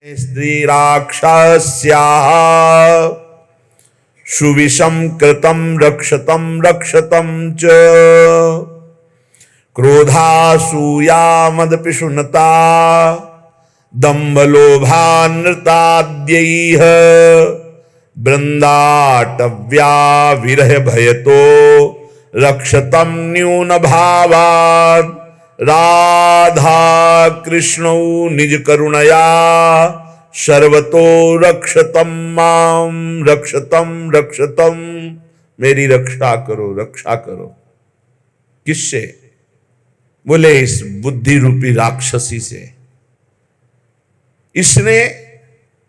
स्त्री राक्षस्याः सुविषम कृतं रक्षतं रक्षतं च क्रोधासूया मदपिशुनता दम्भलोभानृताद्यैः बृंदाटव्या विरह भयतो रक्षतं न्यून भावात् राधा कृष्णौ निज करुणया सर्वतो रक्षतम माम रक्षतम रक्षतम। मेरी रक्षा करो रक्षा करो। किससे? बोले इस बुद्धि रूपी राक्षसी से। इसने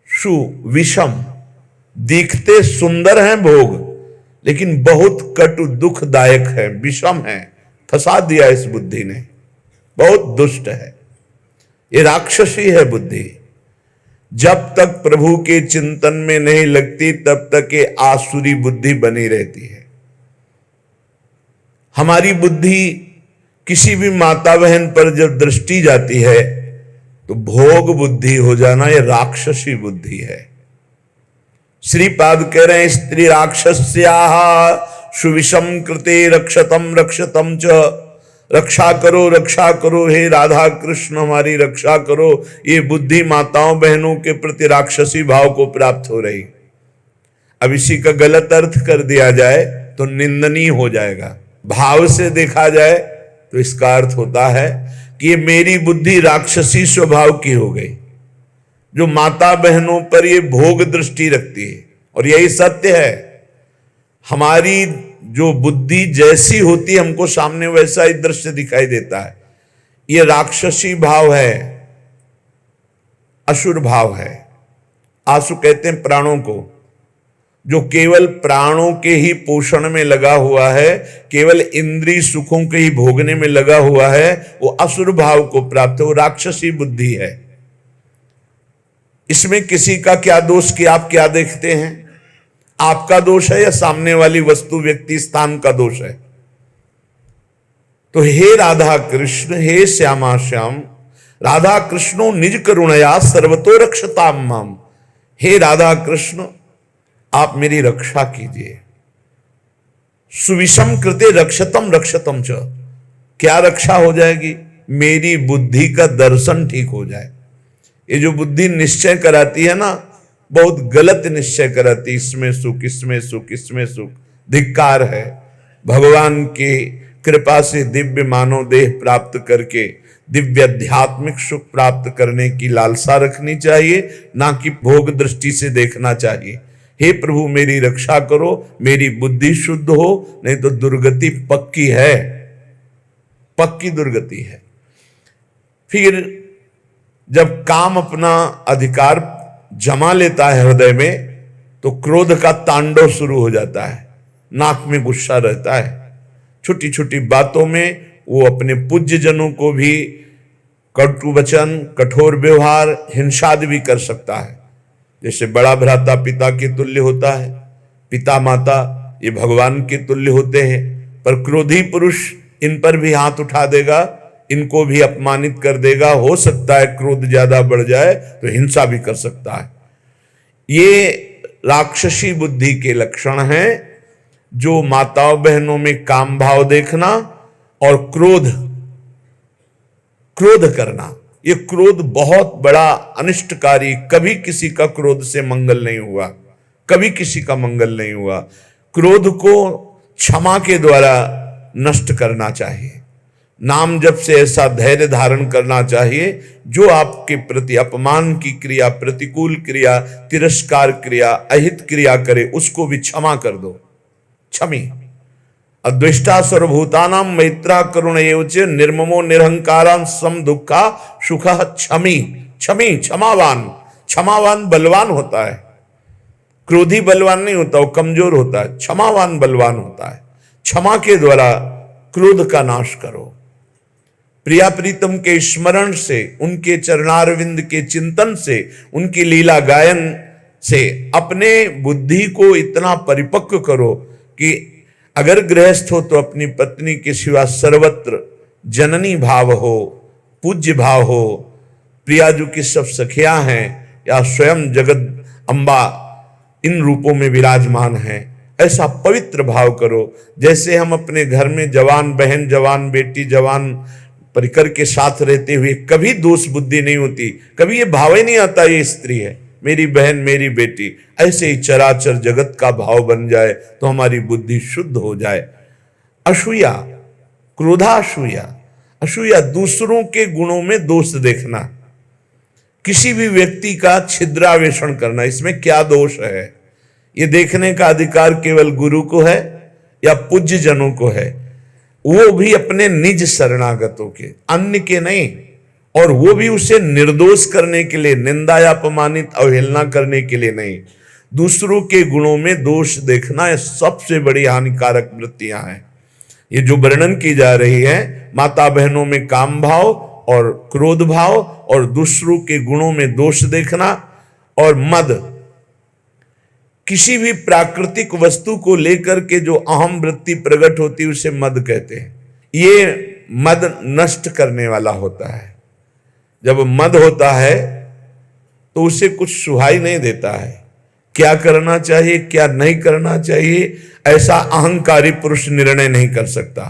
सुविषम, दिखते सुंदर हैं भोग लेकिन बहुत कटु दुखदायक है, विषम है। फंसा दिया इस बुद्धि ने, बहुत दुष्ट है। ये राक्षसी है बुद्धि। जब तक प्रभु के चिंतन में नहीं लगती तब तक ये आसुरी बुद्धि बनी रहती है। हमारी बुद्धि किसी भी माता बहन पर जब दृष्टि जाती है तो भोग बुद्धि हो जाना, ये राक्षसी बुद्धि है। श्रीपाद कह रहे हैं स्त्री राक्षस्याः सुविषम कृते रक्षतम रक्षतम च। रक्षा करो हे राधा कृष्ण, हमारी रक्षा करो। ये बुद्धि माताओं बहनों के प्रति राक्षसी भाव को प्राप्त हो रही। अब इसी का गलत अर्थ कर दिया जाए तो निंदनीय हो जाएगा। भाव से देखा जाए तो इसका अर्थ होता है कि ये मेरी बुद्धि राक्षसी स्वभाव की हो गई, जो माता बहनों पर ये भोग दृष्टि रखती है। और यही सत्य है, हमारी जो बुद्धि जैसी होती है हमको सामने वैसा ही दृश्य दिखाई देता है। ये राक्षसी भाव है, असुर भाव है। आसु कहते हैं प्राणों को, जो केवल प्राणों के ही पोषण में लगा हुआ है, केवल इंद्रिय सुखों के ही भोगने में लगा हुआ है, वो असुर भाव को प्राप्त है, वो राक्षसी बुद्धि है। इसमें किसी का क्या दोष कि आप क्या देखते हैं? आपका दोष है या सामने वाली वस्तु व्यक्ति स्थान का दोष है? तो हे राधा कृष्ण, हे श्यामा श्याम, राधा कृष्णो निज करुणया सर्वतो रक्षताम माम। हे राधा कृष्ण, आप मेरी रक्षा कीजिए। सुविषम कृते रक्षतम रक्षतम च। क्या रक्षा हो जाएगी? मेरी बुद्धि का दर्शन ठीक हो जाए। ये जो बुद्धि निश्चय कराती है ना, बहुत गलत निश्चय कराती। इसमें सुख, इसमें सुख, इसमें सुख, धिक्कार है। भगवान की कृपा से दिव्य मानव देह प्राप्त करके दिव्य आध्यात्मिक सुख प्राप्त करने की लालसा रखनी चाहिए, ना कि भोग दृष्टि से देखना चाहिए। हे प्रभु मेरी रक्षा करो, मेरी बुद्धि शुद्ध हो, नहीं तो दुर्गति पक्की है, पक्की दुर्गति है। फिर जब काम अपना अधिकार जमा लेता है हृदय में, तो क्रोध का तांडव शुरू हो जाता है। नाक में गुस्सा रहता है। छोटी छोटी बातों में वो अपने पूज्य जनों को भी कटु वचन, कठोर व्यवहार, हिंसादि भी कर सकता है। जैसे बड़ा भ्राता पिता के तुल्य होता है, पिता माता ये भगवान के तुल्य होते हैं, पर क्रोधी पुरुष इन पर भी हाथ उठा देगा, इनको भी अपमानित कर देगा। हो सकता है क्रोध ज्यादा बढ़ जाए तो हिंसा भी कर सकता है। ये राक्षसी बुद्धि के लक्षण हैं, जो माताओं बहनों में काम भाव देखना और क्रोध करना। ये क्रोध बहुत बड़ा अनिष्टकारी। कभी किसी का क्रोध से मंगल नहीं हुआ, कभी किसी का मंगल नहीं हुआ। क्रोध को क्षमा के द्वारा नष्ट करना चाहिए। नाम जप से ऐसा धैर्य धारण करना चाहिए, जो आपके प्रति अपमान की क्रिया, प्रतिकूल क्रिया, तिरस्कार क्रिया, अहित क्रिया करे, उसको भी क्षमा कर दो। क्षमी अद्वेष्टा सर्वभूतानां मैत्रा करुण एवच निर्ममो निरहंकारां सम दुखा सुखः क्षमी। क्षमी, क्षमावान। क्षमावान बलवान होता है, क्रोधी बलवान नहीं होता, वो कमजोर होता है। क्षमावान बलवान होता है। क्षमा के द्वारा क्रोध का नाश करो। प्रिया प्रीतम के स्मरण से, उनके चरणारविंद के चिंतन से, उनकी लीला गायन से अपने बुद्धि को इतना परिपक्व करो कि अगर गृहस्थ हो तो अपनी पत्नी के सिवा सर्वत्र जननी भाव हो, पूज्य भाव हो। प्रिया जो की सब सखियां हैं या स्वयं जगत अम्बा इन रूपों में विराजमान हैं। ऐसा पवित्र भाव करो। जैसे हम अपने घर में जवान बहन, जवान बेटी, जवान परिकर के साथ रहते हुए कभी दोष बुद्धि नहीं होती, कभी ये भाव ही नहीं आता ये स्त्री है, मेरी बहन, मेरी बेटी। ऐसे ही चराचर जगत का भाव बन जाए तो हमारी बुद्धि शुद्ध हो जाए। असूया, क्रोधासूया। असूया दूसरों के गुणों में दोष देखना, किसी भी व्यक्ति का छिद्रावेषण करना, इसमें क्या दोष है, ये देखने का अधिकार केवल गुरु को है या पूज्य जनों को है, वो भी अपने निज शरणागतों के, अन्य के नहीं। और वो भी उसे निर्दोष करने के लिए, निंदा या अपमानित अवहेलना करने के लिए नहीं। दूसरों के गुणों में दोष देखना ये सबसे बड़ी हानिकारक वृत्तियां हैं। ये जो वर्णन की जा रही है, माता बहनों में काम भाव और क्रोध भाव और दूसरों के गुणों में दोष देखना और मद, किसी भी प्राकृतिक वस्तु को लेकर के जो अहम वृत्ति प्रकट होती है उसे मद कहते हैं। ये मद नष्ट करने वाला होता है। जब मद होता है तो उसे कुछ सुहाई नहीं देता है, क्या करना चाहिए क्या नहीं करना चाहिए ऐसा अहंकारी पुरुष निर्णय नहीं कर सकता,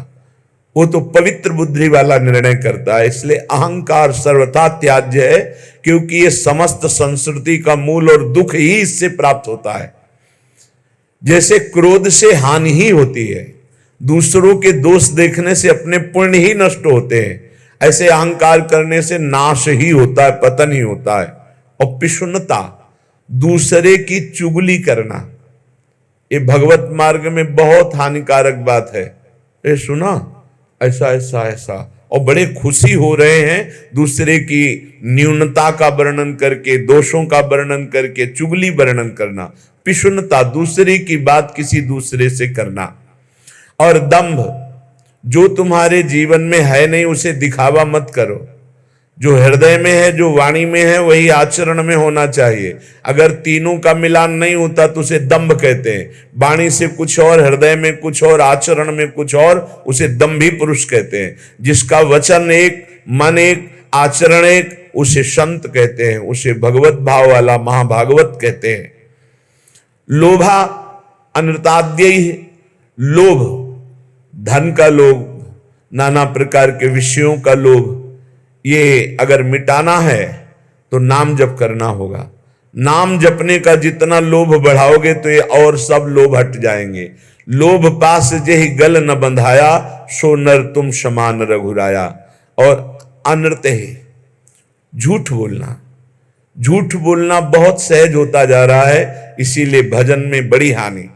वो तो पवित्र बुद्धि वाला निर्णय करता है। इसलिए अहंकार सर्वथा त्याज्य है, क्योंकि ये समस्त संस्कृति का मूल और दुख ही इससे प्राप्त होता है। जैसे क्रोध से हानि ही होती है, दूसरों के दोष देखने से अपने पुण्य ही नष्ट होते हैं, ऐसे अहंकार करने से नाश ही होता है, पतन ही होता है। और पिशुनता, दूसरे की चुगली करना, ये भगवत मार्ग में बहुत हानिकारक बात है। ये सुना ऐसा ऐसा ऐसा, और बड़े खुशी हो रहे हैं दूसरे की न्यूनता का वर्णन करके, दोषों का वर्णन करके, चुगली वर्णन करना। पिशुनता, दूसरे की बात किसी दूसरे से करना। और दंभ, जो तुम्हारे जीवन में है नहीं उसे दिखावा मत करो, जो हृदय में है, जो वाणी में है, वही आचरण में होना चाहिए। अगर तीनों का मिलान नहीं होता तो उसे दंभ कहते हैं। वाणी से कुछ और, हृदय में कुछ और, आचरण में कुछ और, उसे दंभी पुरुष कहते हैं। जिसका वचन एक, मन एक, आचरण एक, उसे संत कहते हैं, उसे भगवत भाव वाला महाभागवत कहते हैं। लोभा अनृताद्य, लोभ, धन का लोभ, नाना प्रकार के विषयों का लोभ, ये अगर मिटाना है तो नाम जप करना होगा। नाम जपने का जितना लोभ बढ़ाओगे तो ये और सब लोभ हट जाएंगे। लोभ पास जेहि गल न बंधाया, सो नर तुम समान रघुराया। और अनृत है, झूठ बोलना। झूठ बोलना बहुत सहज होता जा रहा है, इसीलिए भजन में बड़ी हानि,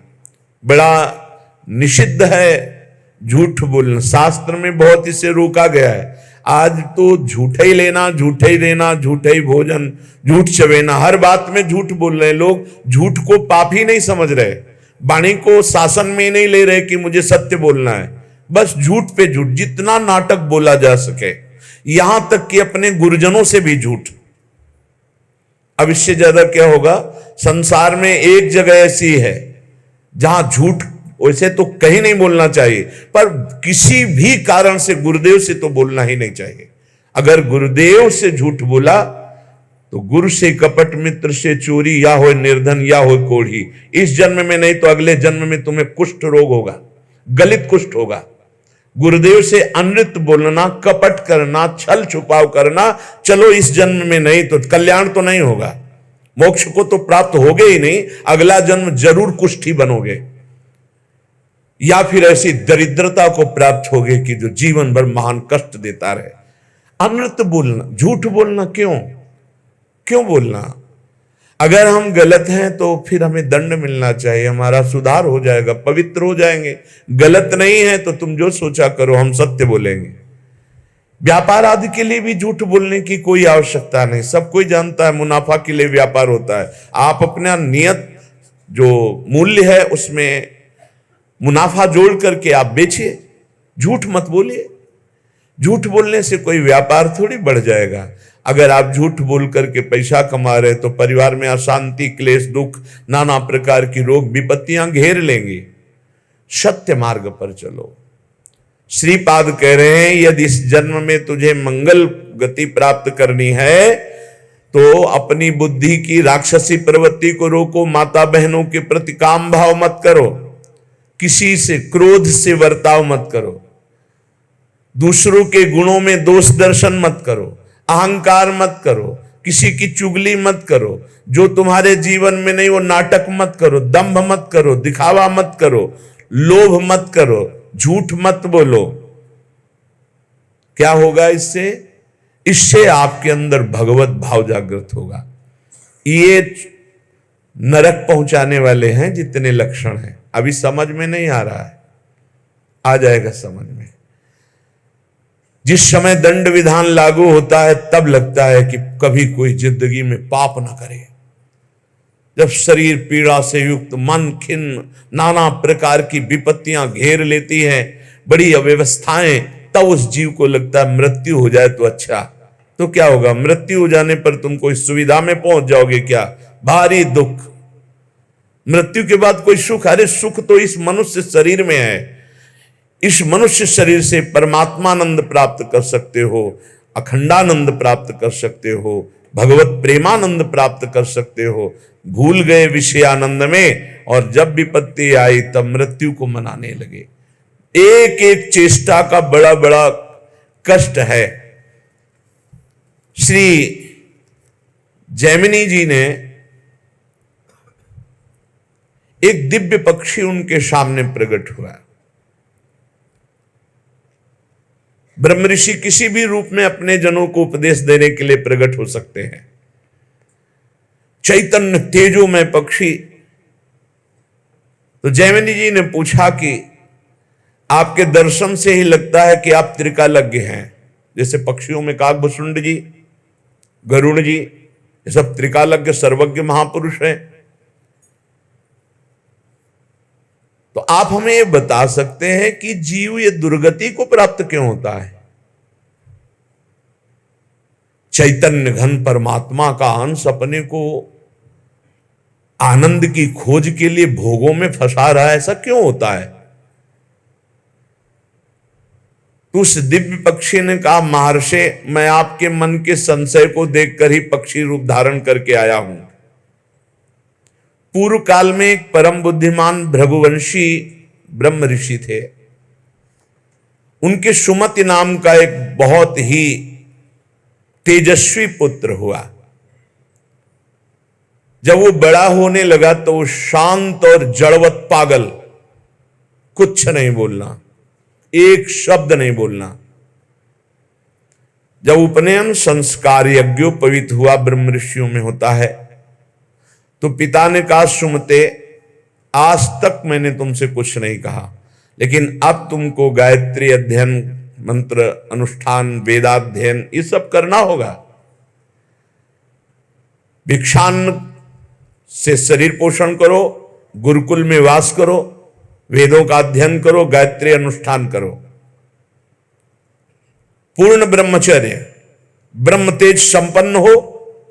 बड़ा निषिद्ध है झूठ बोलना। शास्त्र में बहुत इसे रोका गया है। आज तो झूठे ही लेना, झूठे ही देना, झूठे ही भोजन, झूठ चवेना, हर बात में झूठ बोल रहे लोग। झूठ को पाप ही नहीं समझ रहे, वाणी को शासन में नहीं ले रहे कि मुझे सत्य बोलना है, बस झूठ पे झूठ, जितना नाटक बोला जा सके, यहां तक कि अपने गुरुजनों से भी झूठ। अब इससे ज्यादा क्या होगा? संसार में एक जगह ऐसी है जहां झूठ वैसे तो कहीं नहीं बोलना चाहिए, पर किसी भी कारण से गुरुदेव से तो बोलना ही नहीं चाहिए। अगर गुरुदेव से झूठ बोला तो गुरु से कपट, मित्र से चोरी, या हो निर्धन या हो कोढ़ी। इस जन्म में नहीं तो अगले जन्म में तुम्हें कुष्ठ रोग होगा, गलित कुष्ठ होगा। गुरुदेव से अनृत बोलना, कपट करना, छल छुपाव करना, चलो इस जन्म में नहीं तो कल्याण तो नहीं होगा, मोक्ष को तो प्राप्त होगे ही नहीं, अगला जन्म जरूर कुष्ठी बनोगे, या फिर ऐसी दरिद्रता को प्राप्त होगे कि जो जीवन भर महान कष्ट देता रहे। अनृत बोलना, झूठ बोलना, क्यों बोलना? अगर हम गलत हैं तो फिर हमें दंड मिलना चाहिए, हमारा सुधार हो जाएगा, पवित्र हो जाएंगे। गलत नहीं है तो तुम जो सोचा करो, हम सत्य बोलेंगे। व्यापार आदि के लिए भी झूठ बोलने की कोई आवश्यकता नहीं, सब कोई जानता है मुनाफा के लिए व्यापार होता है। आप अपना नियत जो मूल्य है उसमें मुनाफा जोड़ करके आप बेचिए, झूठ मत बोलिए। झूठ बोलने से कोई व्यापार थोड़ी बढ़ जाएगा। अगर आप झूठ बोल करके पैसा कमा रहे तो परिवार में अशांति, क्लेश, दुख, नाना प्रकार की रोग विपत्तियां घेर लेंगी। सत्य मार्ग पर चलो। श्रीपाद कह रहे हैं, यदि इस जन्म में तुझे मंगल गति प्राप्त करनी है तो अपनी बुद्धि की राक्षसी प्रवृत्ति को रोको, माता बहनों के प्रति काम भाव मत करो, किसी से क्रोध से वर्ताव मत करो, दूसरों के गुणों में दोष दर्शन मत करो, अहंकार मत करो, किसी की चुगली मत करो, जो तुम्हारे जीवन में नहीं वो नाटक मत करो, दंभ मत करो, दिखावा मत करो, लोभ मत करो, झूठ मत बोलो। क्या होगा इससे? इससे आपके अंदर भगवत भाव जागृत होगा। ये नरक पहुंचाने वाले हैं जितने लक्षण हैं, अभी समझ में नहीं आ रहा है, आ जाएगा समझ में। जिस समय दंड विधान लागू होता है तब लगता है कि कभी कोई जिंदगी में पाप ना करे। जब शरीर पीड़ा से युक्त, मन खिन्न, नाना प्रकार की विपत्तियां घेर लेती हैं, बड़ी अव्यवस्थाएं, तब उस जीव को लगता है मृत्यु हो जाए तो अच्छा। तो क्या होगा? मृत्यु हो जाने पर तुम कोई सुविधा में पहुंच जाओगे क्या? भारी दुख। मृत्यु के बाद कोई सुख? अरे सुख तो इस मनुष्य शरीर में है। इस मनुष्य शरीर से परमात्मानंद प्राप्त कर सकते हो, अखंडानंद प्राप्त कर सकते हो, भगवत प्रेमानंद प्राप्त कर सकते हो। भूल गए विषयानंद में, और जब विपत्ति आई तब मृत्यु को मनाने लगे। एक एक चेष्टा का बड़ा बड़ा कष्ट है। श्री जैमिनी जी ने एक दिव्य पक्षी उनके सामने प्रकट हुआ। ब्रह्म ऋषि किसी भी रूप में अपने जनों को उपदेश देने के लिए प्रकट हो सकते हैं। चैतन्य तेजोमय पक्षी। तो जैमिनी जी ने पूछा कि आपके दर्शन से ही लगता है कि आप त्रिकालज्ञ हैं। जैसे पक्षियों में काकभुसुंड जी, गरुड़ जी, ये सब त्रिकालज्ञ सर्वज्ञ महापुरुष हैं। तो आप हमें ये बता सकते हैं कि जीव ये दुर्गति को प्राप्त क्यों होता है? चैतन्य घन परमात्मा का अंश अपने को आनंद की खोज के लिए भोगों में फंसा रहा है, ऐसा क्यों होता है? तो उस दिव्य पक्षी ने कहा, महर्षि, मैं आपके मन के संशय को देखकर ही पक्षी रूप धारण करके आया हूं। पूर्व काल में एक परम बुद्धिमान भृगुवंशी ब्रह्म ऋषि थे। उनके सुमति नाम का एक बहुत ही तेजस्वी पुत्र हुआ। जब वो बड़ा होने लगा तो वो शांत और जड़वत पागल, कुछ नहीं बोलना, एक शब्द नहीं बोलना। जब उपनयन संस्कार यज्ञोपवीत हुआ, ब्रह्म ऋषियों में होता है, तो पिता ने कहा, सुमते, आज तक मैंने तुमसे कुछ नहीं कहा, लेकिन अब तुमको गायत्री अध्ययन, मंत्र अनुष्ठान, वेदाध्ययन, ये सब करना होगा। भिक्षान्न से शरीर पोषण करो, गुरुकुल में वास करो, वेदों का अध्ययन करो, गायत्री अनुष्ठान करो, पूर्ण ब्रह्मचर्य, ब्रह्म तेज संपन्न हो,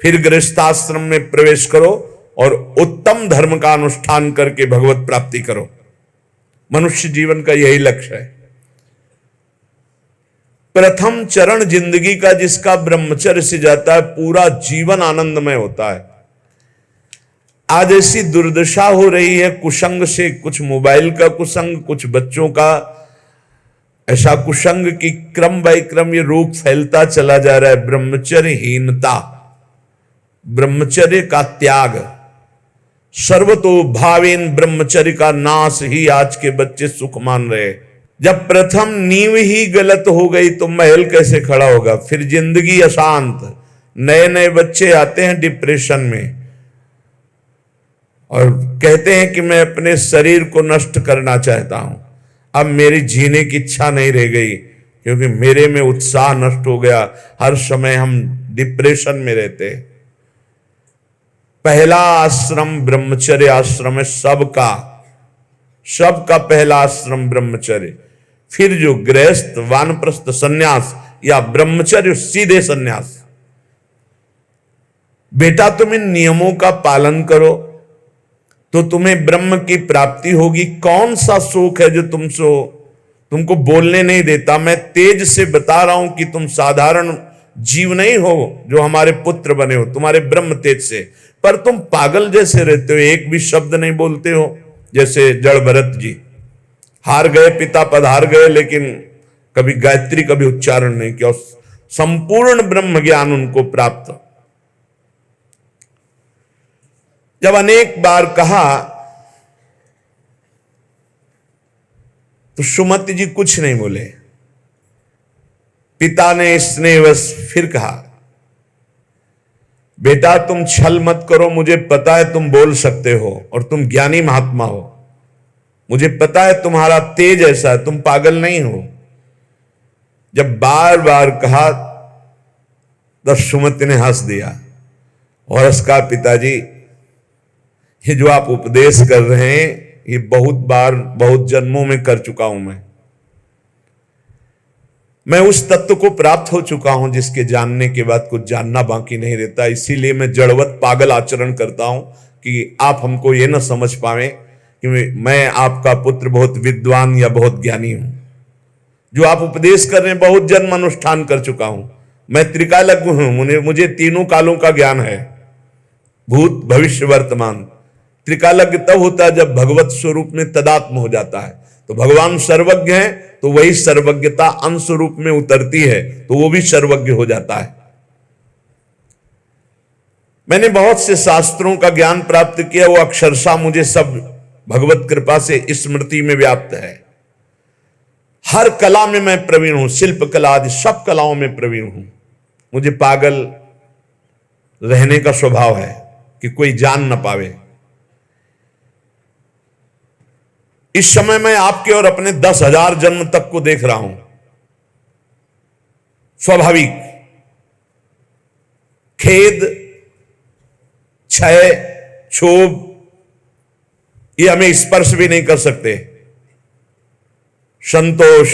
फिर गृहस्थाश्रम में प्रवेश करो और उत्तम धर्म का अनुष्ठान करके भगवत प्राप्ति करो। मनुष्य जीवन का यही लक्ष्य है। प्रथम चरण जिंदगी का जिसका ब्रह्मचर्य से जाता है, पूरा जीवन आनंदमय होता है। आज ऐसी दुर्दशा हो रही है कुसंग से, कुछ मोबाइल का कुसंग, कुछ बच्चों का ऐसा कुसंग कि क्रम बाय क्रम ये रोग फैलता चला जा रहा है। ब्रह्मचर्यहीनता, ब्रह्मचर्य का त्याग, सर्वतो भावेन ब्रह्मचर्य का नाश ही आज के बच्चे सुख मान रहे। जब प्रथम नींव ही गलत हो गई तो महल कैसे खड़ा होगा? फिर जिंदगी अशांत। नए नए बच्चे आते हैं डिप्रेशन में और कहते हैं कि मैं अपने शरीर को नष्ट करना चाहता हूं, अब मेरी जीने की इच्छा नहीं रह गई क्योंकि मेरे में उत्साह नष्ट हो गया। हर समय हम डिप्रेशन में रहते। पहला आश्रम ब्रह्मचर्य आश्रम है सबका पहला आश्रम ब्रह्मचर्य। फिर जो गृहस्थ, वानप्रस्थ, सन्यास या ब्रह्मचर्य, सीधे सन्यास। बेटा तुम इन नियमों का पालन करो तो तुम्हें ब्रह्म की प्राप्ति होगी। कौन सा शोक है जो तुमको बोलने नहीं देता? मैं तेज से बता रहा हूं कि तुम साधारण जीव नहीं हो जो हमारे पुत्र बने हो तुम्हारे ब्रह्म तेज से, पर तुम पागल जैसे रहते हो, एक भी शब्द नहीं बोलते हो। जैसे जड़ भरत जी हार गए, पिता पधार गए, लेकिन कभी गायत्री कभी उच्चारण नहीं किया, संपूर्ण ब्रह्म ज्ञान उनको प्राप्त। जब अनेक बार कहा तो सुमति जी कुछ नहीं बोले। पिता ने स्नेहवश फिर कहा, बेटा तुम छल मत करो, मुझे पता है तुम बोल सकते हो और तुम ज्ञानी महात्मा हो, मुझे पता है तुम्हारा तेज ऐसा है, तुम पागल नहीं हो। जब बार बार कहा तब सुमति ने हंस दिया और उसका पिताजी ये जो आप उपदेश कर रहे हैं ये बहुत बार बहुत जन्मों में कर चुका हूं। मैं उस तत्व को प्राप्त हो चुका हूं जिसके जानने के बाद कुछ जानना बाकी नहीं रहता। इसीलिए मैं जड़वत पागल आचरण करता हूं कि आप हमको ये ना समझ पाए कि मैं आपका पुत्र बहुत विद्वान या बहुत ज्ञानी हूं। जो आप उपदेश कर रहे हैं बहुत जन्म अनुष्ठान कर चुका हूं। मैं त्रिकालज्ञ हूं, मुझे तीनों कालों का ज्ञान है, भूत भविष्य वर्तमान। त्रिकालज्ञ तब होता है जब भगवत स्वरूप में तदात्म हो जाता है। तो भगवान सर्वज्ञ है तो वही सर्वज्ञता अंश रूप में उतरती है तो वो भी सर्वज्ञ हो जाता है। मैंने बहुत से शास्त्रों का ज्ञान प्राप्त किया, वो अक्षरशः मुझे सब भगवत कृपा से स्मृति में व्याप्त है। हर कला में मैं प्रवीण हूं, शिल्प कला आदि सब कलाओं में प्रवीण हूं। मुझे पागल रहने का स्वभाव है कि कोई जान न पावे। इस समय मैं आपके और अपने 10,000 जन्म तक को देख रहा हूं। स्वाभाविक खेद, क्षय, क्षोभ ये हमें स्पर्श भी नहीं कर सकते। संतोष,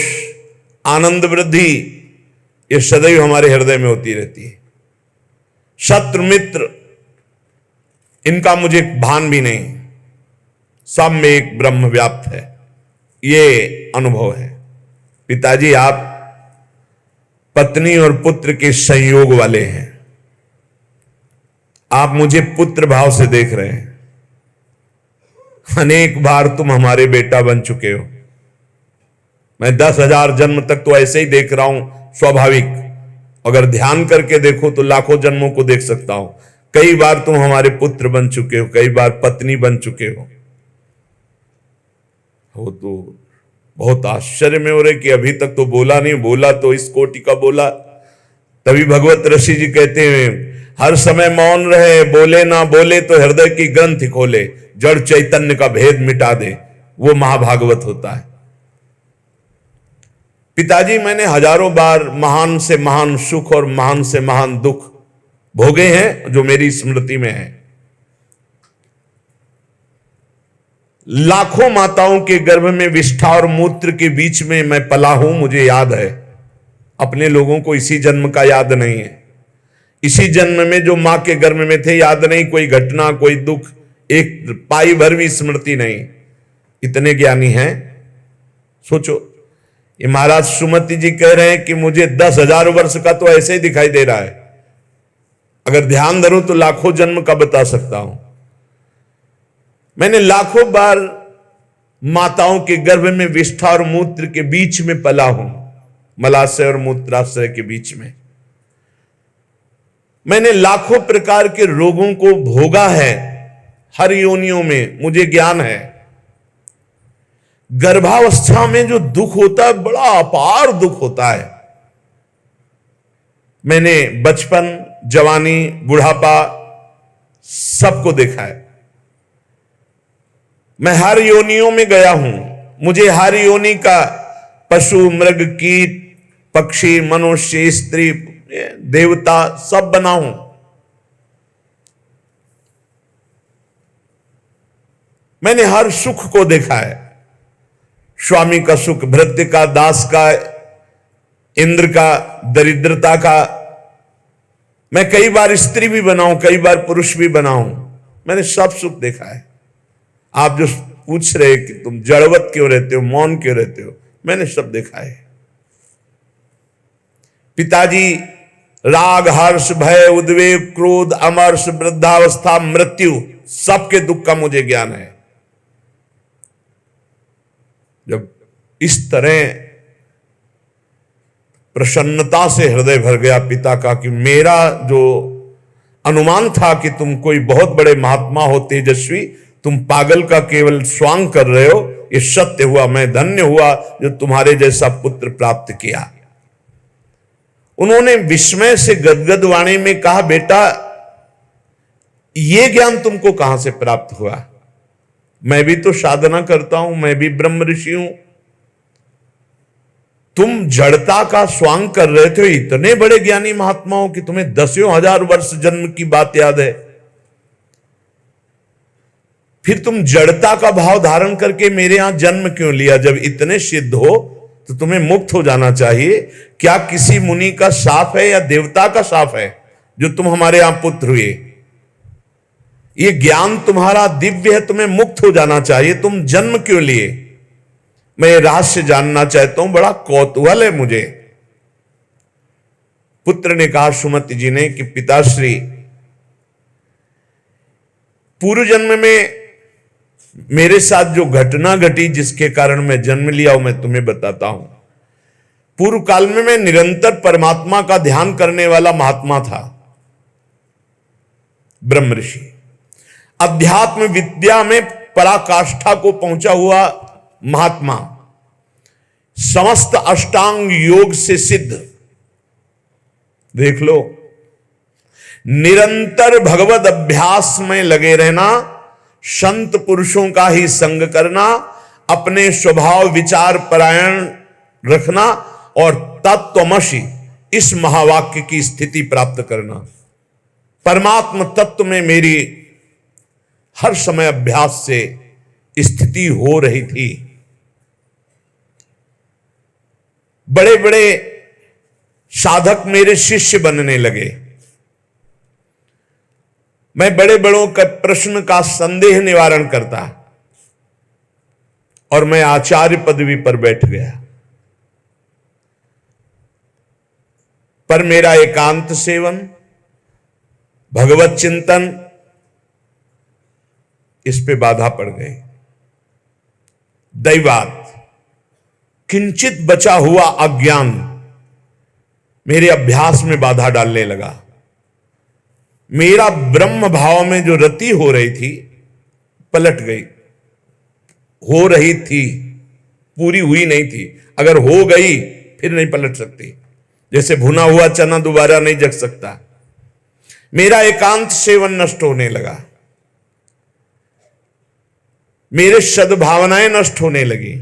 आनंद, वृद्धि ये सदैव हमारे हृदय में होती रहती है। शत्रु मित्र इनका मुझे भान भी नहीं, सब में एक ब्रह्म व्याप्त है, ये अनुभव है। पिताजी आप पत्नी और पुत्र के संयोग वाले हैं। आप मुझे पुत्र भाव से देख रहे हैं। अनेक बार तुम हमारे बेटा बन चुके हो। मैं 10,000 जन्म तक तो ऐसे ही देख रहा हूं, स्वाभाविक। अगर ध्यान करके देखो तो लाखों जन्मों को देख सकता हूं। कई बार तुम हमारे पुत्र बन चुके हो, कई बार पत्नी बन चुके हो। तो बहुत आश्चर्य में हो रहे कि अभी तक तो बोला नहीं, बोला तो इस कोटि का बोला। तभी भगवत ऋषि जी कहते हैं हर समय मौन रहे, बोले ना बोले तो हृदय की ग्रंथि खोले, जड़ चैतन्य का भेद मिटा दे, वो महाभागवत होता है। पिताजी मैंने हजारों बार महान से महान सुख और महान से महान दुख भोगे हैं जो मेरी स्मृति में है। लाखों माताओं के गर्भ में विष्ठा और मूत्र के बीच में मैं पला हूं, मुझे याद है। अपने लोगों को इसी जन्म का याद नहीं है। इसी जन्म में जो मां के गर्भ में थे याद नहीं, कोई घटना, कोई दुख, एक पाई भर भी स्मृति नहीं। इतने ज्ञानी हैं। सोचो, ये महाराज सुमति जी कह रहे हैं कि मुझे 10,000 वर्ष का तो ऐसे ही दिखाई दे रहा है। अगर ध्यान धरूं तो लाखों जन्म का बता सकता हूं। मैंने लाखों बार माताओं के गर्भ में विष्ठा और मूत्र के बीच में पला हूं, मलाशय और मूत्राशय के बीच में। मैंने लाखों प्रकार के रोगों को भोगा है, हर योनियों में मुझे ज्ञान है। गर्भावस्था में जो दुख होता है बड़ा अपार दुख होता है। मैंने बचपन, जवानी, बुढ़ापा सबको देखा है। मैं हर योनियों में गया हूं। मुझे हर योनि का पशु, मृग, कीट, पक्षी, मनुष्य, स्त्री, देवता सब बना हूं। मैंने हर सुख को देखा है। स्वामी का सुख, भृत्य का, दास का, इंद्र का, दरिद्रता का। मैं कई बार स्त्री भी बना हूं, कई बार पुरुष भी बना हूं। मैंने सब सुख देखा है। आप जो पूछ रहे कि तुम जड़वत क्यों रहते हो, मौन क्यों रहते हो, मैंने सब देखा है। पिताजी राग, हर्ष, भय, उद्वेग, क्रोध, अमर्ष, वृद्धावस्था, मृत्यु, सबके दुख का मुझे ज्ञान है। जब इस तरह प्रसन्नता से हृदय भर गया पिता का कि मेरा जो अनुमान था कि तुम कोई बहुत बड़े महात्मा हो, तेजस्वी, तुम पागल का केवल स्वांग कर रहे हो, ये सत्य हुआ। मैं धन्य हुआ जो तुम्हारे जैसा पुत्र प्राप्त किया। उन्होंने विस्मय से गदगद वाणी में कहा, बेटा ये ज्ञान तुमको कहां से प्राप्त हुआ? मैं भी तो साधना करता हूं, मैं भी ब्रह्म ऋषि हूं। तुम जड़ता का स्वांग कर रहे थे, इतने बड़े ज्ञानी महात्माओं की तुम्हें दसियों हजार वर्ष जन्म की बात याद है, फिर तुम जड़ता का भाव धारण करके मेरे यहां जन्म क्यों लिया? जब इतने सिद्ध हो तो तुम्हें मुक्त हो जाना चाहिए। क्या किसी मुनि का शाप है या देवता का शाप है जो तुम हमारे यहां पुत्र हुए? ये ज्ञान तुम्हारा दिव्य है, तुम्हें मुक्त हो जाना चाहिए, तुम जन्म क्यों लिए? मैं ये रहस्य जानना चाहता हूं, बड़ा कौतूहल है मुझे। पुत्र ने कहा सुमति जी ने कि पिताश्री, पूर्व जन्म में मेरे साथ जो घटना घटी जिसके कारण मैं जन्म लिया वो मैं तुम्हें बताता हूं। पूर्व काल में मैं निरंतर परमात्मा का ध्यान करने वाला महात्मा था, ब्रह्म ऋषि, अध्यात्म विद्या में पराकाष्ठा को पहुंचा हुआ महात्मा, समस्त अष्टांग योग से सिद्ध। देख लो, निरंतर भगवत अभ्यास में लगे रहना, संत पुरुषों का ही संग करना, अपने स्वभाव विचार परायण रखना और तत्वमसि इस महावाक्य की स्थिति प्राप्त करना। परमात्म तत्व में मेरी हर समय अभ्यास से स्थिति हो रही थी। बड़े बड़े साधक मेरे शिष्य बनने लगे। मैं बड़े बड़ों का प्रश्न का संदेह निवारण करता और मैं आचार्य पदवी पर बैठ गया। पर मेरा एकांत सेवन, भगवत चिंतन, इस पे बाधा पड़ गई। दैवात किंचित बचा हुआ अज्ञान मेरे अभ्यास में बाधा डालने लगा। मेरा ब्रह्म भाव में जो रति हो रही थी पलट गई। हो रही थी, पूरी हुई नहीं थी। अगर हो गई फिर नहीं पलट सकती। जैसे भुना हुआ चना दोबारा नहीं जग सकता। मेरा एकांत सेवन नष्ट होने लगा, मेरे सद्भावनाएं नष्ट होने लगी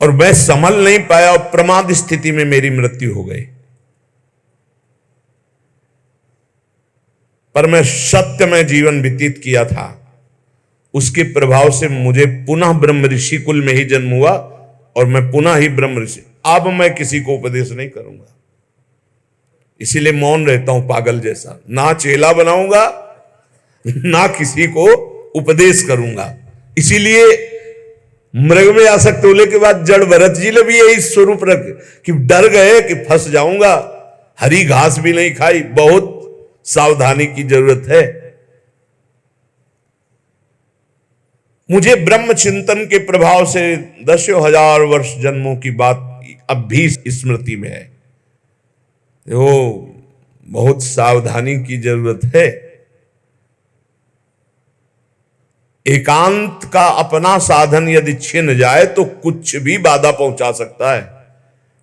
और मैं संभल नहीं पाया और प्रमाद स्थिति में मेरी मृत्यु हो गई। पर मैं सत्य में जीवन व्यतीत किया था, उसके प्रभाव से मुझे पुनः ब्रह्म ऋषि कुल में ही जन्म हुआ और मैं पुनः ही ब्रह्म ऋषि। अब मैं किसी को उपदेश नहीं करूंगा, इसीलिए मौन रहता हूं पागल जैसा। ना चेला बनाऊंगा ना किसी को उपदेश करूंगा। इसीलिए मृग में आसक्त होने के बाद जड़ भरत जी ने भी यही स्वरूप रख कि डर गए कि फंस जाऊंगा। हरी घास भी नहीं खाई। बहुत सावधानी की जरूरत है। मुझे ब्रह्म चिंतन के प्रभाव से दसियों हजार वर्ष जन्मों की बात अब भी स्मृति में है। वो बहुत सावधानी की जरूरत है। एकांत का अपना साधन यदि छिन जाए तो कुछ भी बाधा पहुंचा सकता है,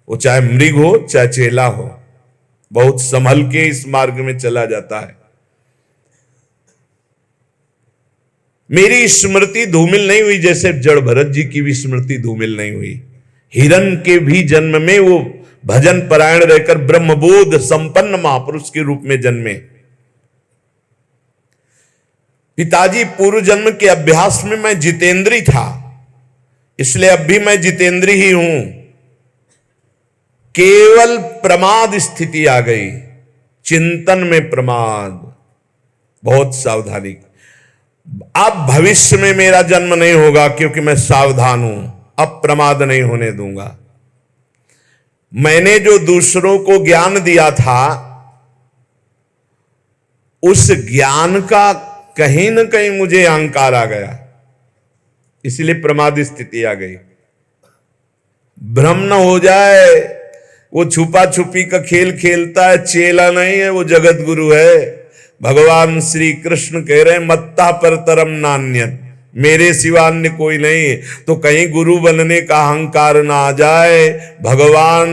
वो चाहे मृग हो चाहे चेला हो। बहुत संभल के इस मार्ग में चला जाता है। मेरी स्मृति धूमिल नहीं हुई जैसे जड़ भरत जी की भी स्मृति धूमिल नहीं हुई। हिरण के भी जन्म में वो भजन परायण रहकर ब्रह्मबोध संपन्न महापुरुष के रूप में जन्मे। पिताजी पूर्व जन्म के अभ्यास में मैं जितेंद्री था, इसलिए अब भी मैं जितेंद्री ही हूं। केवल प्रमाद स्थिति आ गई, चिंतन में प्रमाद। बहुत सावधानी। अब भविष्य में मेरा जन्म नहीं होगा क्योंकि मैं सावधान हूं। अब प्रमाद नहीं होने दूंगा। मैंने जो दूसरों को ज्ञान दिया था, उस ज्ञान का कहीं न कहीं मुझे अहंकार आ गया, इसलिए प्रमाद स्थिति आ गई। भ्रम न हो जाए, वो छुपा छुपी का खेल खेलता है, चेला नहीं है, वो जगत गुरु है। भगवान श्री कृष्ण कह रहे हैं मत्ता पर तरम नान्यत, मेरे सिवा अन्य कोई नहीं। तो कहीं गुरु बनने का अहंकार ना आ जाए। भगवान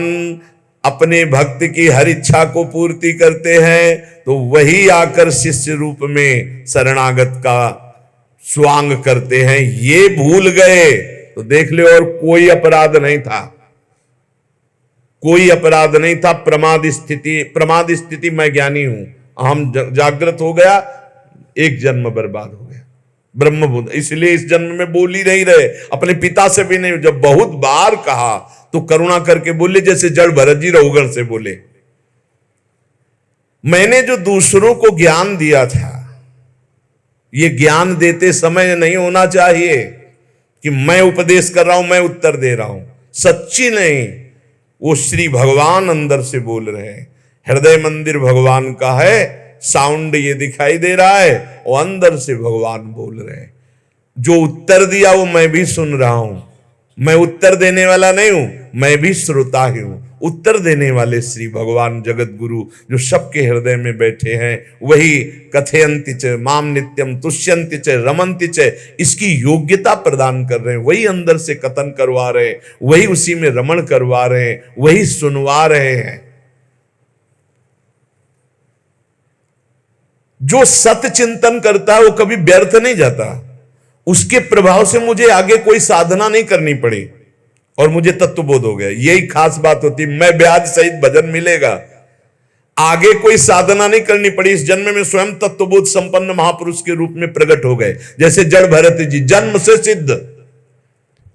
अपने भक्त की हर इच्छा को पूर्ति करते हैं, तो वही आकर शिष्य रूप में शरणागत का स्वांग करते हैं। ये भूल गए तो देख ले, और कोई अपराध नहीं था, कोई अपराध नहीं था। प्रमाद स्थिति मैं ज्ञानी हूं, हम जागृत हो गया, एक जन्म बर्बाद हो गया। ब्रह्म बुद्ध इसलिए इस जन्म में बोल ही नहीं रहे, अपने पिता से भी नहीं। जब बहुत बार कहा तो करुणा करके बोले, जैसे जड़ भरत जी रघुगण से बोले, मैंने जो दूसरों को ज्ञान दिया था, ये ज्ञान देते समय नहीं होना चाहिए कि मैं उपदेश कर रहा हूं, मैं उत्तर दे रहा हूं। सच्ची नहीं, वो श्री भगवान अंदर से बोल रहे हैं। हृदय मंदिर भगवान का है, साउंड ये दिखाई दे रहा है, और अंदर से भगवान बोल रहे हैं। जो उत्तर दिया वो मैं भी सुन रहा हूं। मैं उत्तर देने वाला नहीं हूं, मैं भी श्रोता ही हूं। उत्तर देने वाले श्री भगवान जगत गुरु जो सबके हृदय में बैठे हैं, वही कथयन्ति च माम नित्यम तुष्यन्ति च रमन्ति च, इसकी योग्यता प्रदान कर रहे हैं। वही अंदर से कथन करवा रहे हैं, वही उसी में रमण करवा रहे हैं, वही सुनवा रहे हैं। जो सत्य चिंतन करता है वो कभी व्यर्थ नहीं जाता। उसके प्रभाव से मुझे आगे कोई साधना नहीं करनी पड़ी और मुझे तत्वबोध हो गया। यही खास बात होती, मैं ब्याज सहित भजन मिलेगा, आगे कोई साधना नहीं करनी पड़ी। इस जन्म में स्वयं तत्वबोध संपन्न महापुरुष के रूप में प्रकट हो गए। जैसे जड़ भरत जी, जन्म से सिद्ध,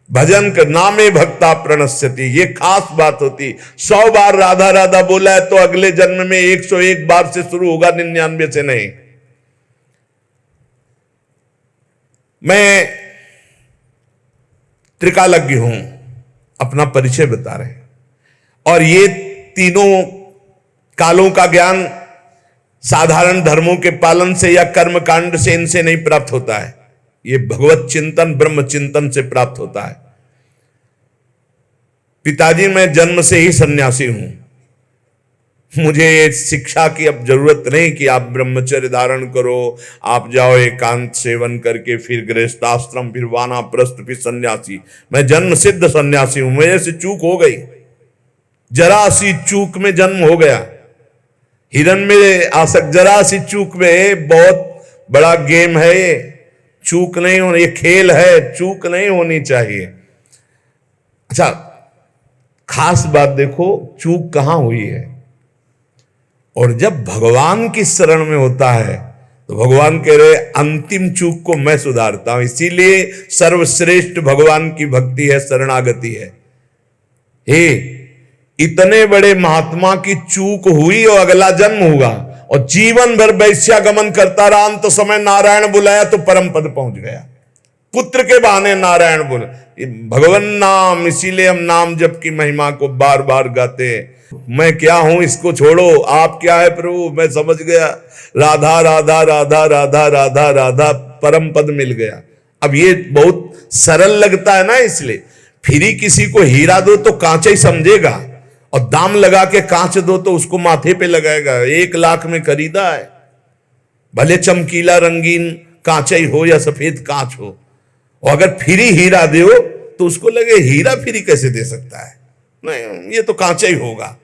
भजन कर नामे भक्ता प्रणश्यति, ये खास बात होती। 100 बार राधा राधा बोला है तो अगले जन्म में 101 बार से शुरू होगा, 99 से नहीं। मैं त्रिकालज्ञ हूं, अपना परिचय बता रहे हैं। और ये तीनों कालों का ज्ञान साधारण धर्मों के पालन से या कर्म कांड से इनसे नहीं प्राप्त होता है, ये भगवत चिंतन ब्रह्म चिंतन से प्राप्त होता है। पिताजी मैं जन्म से ही सन्यासी हूं, मुझे शिक्षा की अब जरूरत नहीं कि आप ब्रह्मचर्य धारण करो, आप जाओ एकांत सेवन करके फिर गृहस्थाश्रम, फिर वानाप्रस्थ, फिर सन्यासी। मैं जन्म सिद्ध सन्यासी हूं। मेरे से चूक हो गई, जरा सी चूक में जन्म हो गया। हिरन में आसक्त, जरा सी चूक में, बहुत बड़ा गेम है ये, चूक नहीं होनी, ये खेल है, चूक नहीं होनी चाहिए। अच्छा, खास बात देखो, चूक कहां हुई है। और जब भगवान की शरण में होता है तो भगवान कह रहे अंतिम चूक को मैं सुधारता हूं। इसीलिए सर्वश्रेष्ठ भगवान की भक्ति है, शरणागति है। हे, इतने बड़े महात्मा की चूक हुई और अगला जन्म हुआ और जीवन भर वैश्यागमन करता रहा। अंत समय नारायण बुलाया तो परम पद पहुंच गया। पुत्र के बहाने नारायण बोले, भगवान नाम, इसीलिए हम नाम जप की महिमा को बार बार गाते हैं। मैं क्या हूं इसको छोड़ो, आप क्या है प्रभु, मैं समझ गया। राधा राधा राधा राधा राधा राधा, परम पद मिल गया। अब ये बहुत सरल लगता है ना, इसलिए फ्री किसी को हीरा दो तो कांच ही समझेगा, और दाम लगा के कांच दो तो उसको माथे पे लगाएगा। 1 लाख में खरीदा है, भले चमकीला रंगीन कांच ही हो या सफेद कांच हो, और अगर फ्री हीरा दो तो उसको लगे हीरा फ्री कैसे दे सकता है, नहीं ये तो कांचा ही होगा।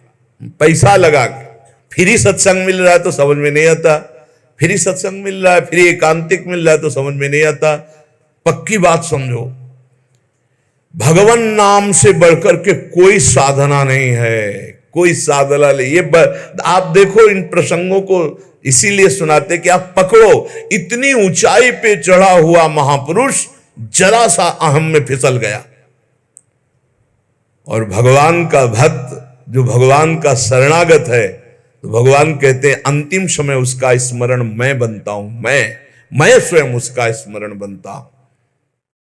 पैसा लगा के फ्री सत्संग मिल रहा है तो समझ में नहीं आता, फ्री सत्संग मिल रहा है, फ्री एकांतिक मिल रहा है तो समझ में नहीं आता। पक्की बात समझो, भगवान नाम से बढ़कर के कोई साधना नहीं है, कोई साधना नहीं। ये आप देखो इन प्रसंगों को इसीलिए सुनाते कि आप पकड़ो, इतनी ऊंचाई पे चढ़ा हुआ महापुरुष जरा सा अहम में फिसल गया। और भगवान का भक्त जो भगवान का शरणागत है, तो भगवान कहते हैं अंतिम समय उसका स्मरण मैं बनता हूं, मैं स्वयं उसका स्मरण बनता हूं।